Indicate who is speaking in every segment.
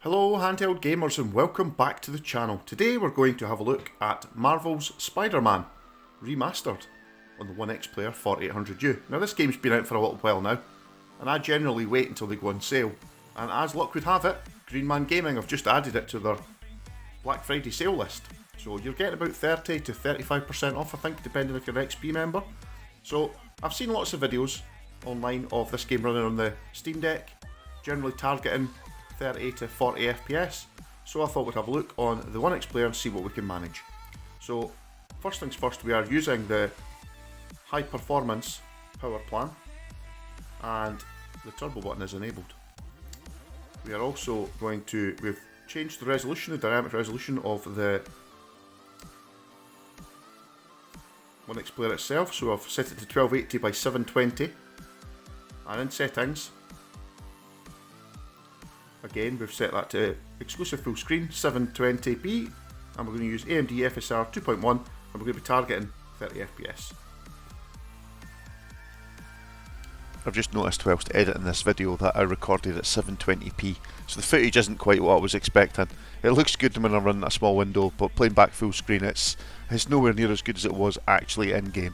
Speaker 1: Hello handheld gamers and welcome back to the channel. Today we're going to have a look at Marvel's Spider-Man Remastered on the OneXPlayer 4800U. Now this game's been out for a little while now, and I generally wait until they go on sale. And as luck would have it, Green Man Gaming have just added it to their Black Friday sale list. So you're getting about 30 to 35% off, I think, depending if you're an XP member. So I've seen lots of videos online of this game running on the Steam Deck, generally targeting 30 to 40 FPS, so I thought we'd have a look on the OneXPlayer and see what we can manage. So first things first, we are using the high performance power plan and the turbo button is enabled. We are also we've changed the resolution, the dynamic resolution of the OneXPlayer itself, so I've set it to 1280 by 720, and in settings again, we've set that to exclusive full screen, 720p, and we're going to use AMD FSR 2.1, and we're going to be targeting 30 FPS. I've just noticed whilst editing this video that I recorded at 720p, so the footage isn't quite what I was expecting. It looks good when I'm running a small window, but playing back full screen, it's nowhere near as good as it was actually in-game.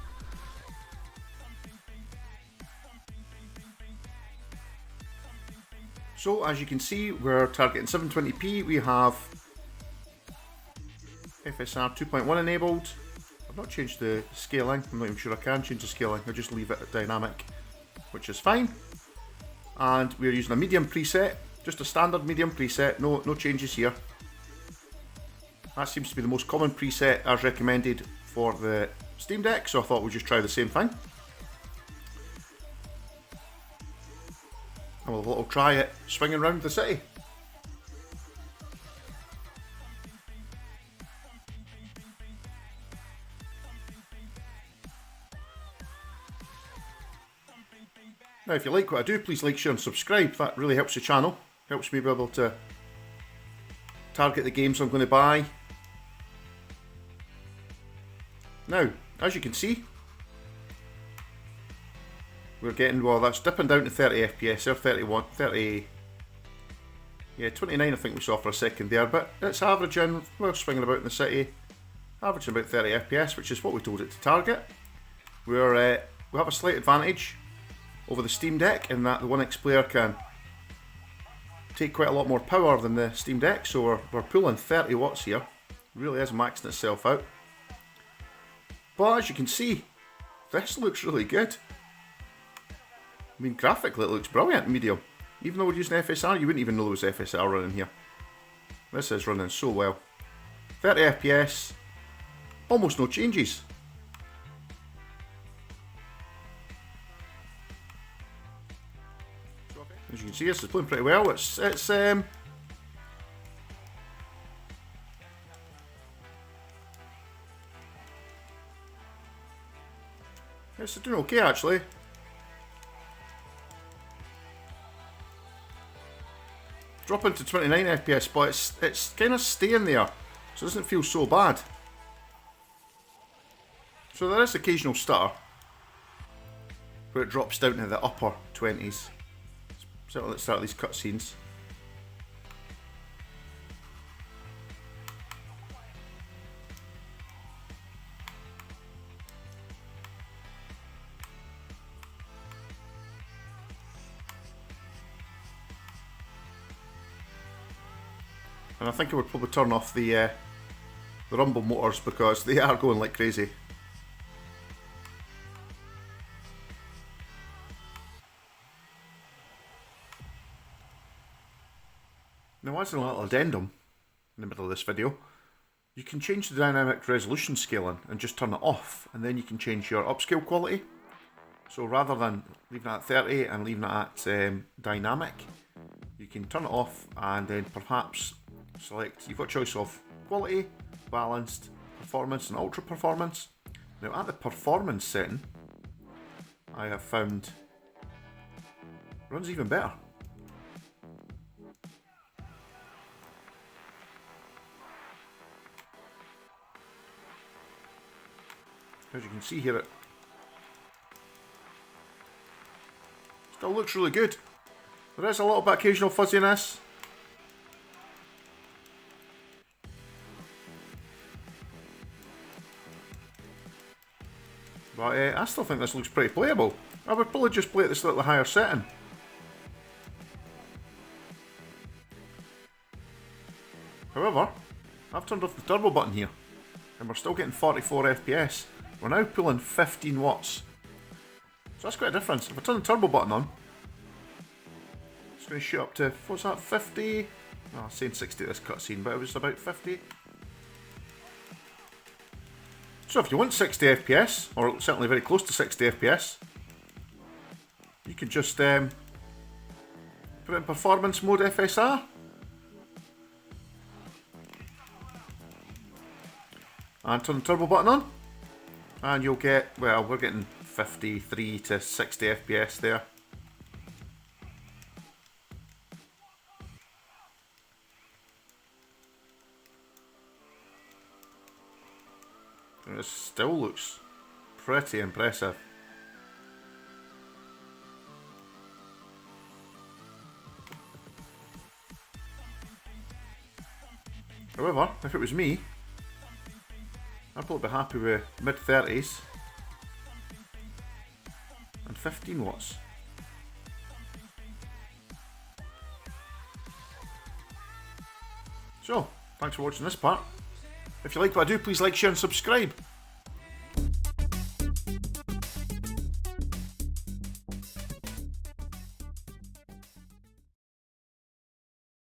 Speaker 1: So as you can see, we're targeting 720p, we have FSR 2.1 enabled. I've not changed the scaling, I'm not even sure I can change the scaling, I just leave it at dynamic, which is fine. And we're using a medium preset, just a standard medium preset, no changes here. That seems to be the most common preset as recommended for the Steam Deck, so I thought we'd just try the same thing. And we'll have a little try at swinging around the city. Now if you like what I do, please like, share and subscribe. That really helps the channel, helps me be able to target the games I'm going to buy. Now, as you can see, we're getting, well, that's dipping down to 30 FPS there, 31, 30, yeah, 29 I think we saw for a second there, but it's averaging, we're swinging about in the city, averaging about 30 FPS, which is what we told it to target. We have a slight advantage over the Steam Deck in that the OneXPlayer can take quite a lot more power than the Steam Deck, so we're pulling 30 watts here, really is maxing itself out. But as you can see, this looks really good. I mean, graphically it looks brilliant in medium. Even though we're using FSR, you wouldn't even know there was FSR running here. This is running so well. 30 FPS, almost no changes. As you can see, this is playing pretty well. It's doing okay actually. Dropping to 29 FPS, but it's kind of staying there, so it doesn't feel so bad. So there is occasional stutter, where it drops down to the upper 20s, certainly at the start of these cutscenes. And I think I would probably turn off the rumble motors because they are going like crazy. Now, as a little addendum in the middle of this video, you can change the dynamic resolution scaling and just turn it off, and then you can change your upscale quality. So rather than leaving it at 30 and leaving it at dynamic, you can turn it off and then perhaps select, you've got a choice of quality, balanced, performance and ultra performance. Now at the performance setting, I have found runs even better. As you can see here, it still looks really good. There is a little bit of occasional fuzziness, But I still think this looks pretty playable. I would probably just play at this slightly higher setting. However, I've turned off the turbo button here, and we're still getting 44 FPS. We're now pulling 15 watts. So that's quite a difference. If I turn the turbo button on, it's going to shoot up to, what's that, 50? Oh, I was saying 60 this cutscene, but it was about 50. So if you want 60 FPS, or certainly very close to 60 FPS, you can just put it in performance mode FSR. And turn the turbo button on. And you'll get, well, we're getting 53 to 60 FPS there. And it still looks pretty impressive. However, if it was me, I'd probably be happy with mid-30s and 15 watts. So, thanks for watching this part. If you like what I do, please like, share and subscribe.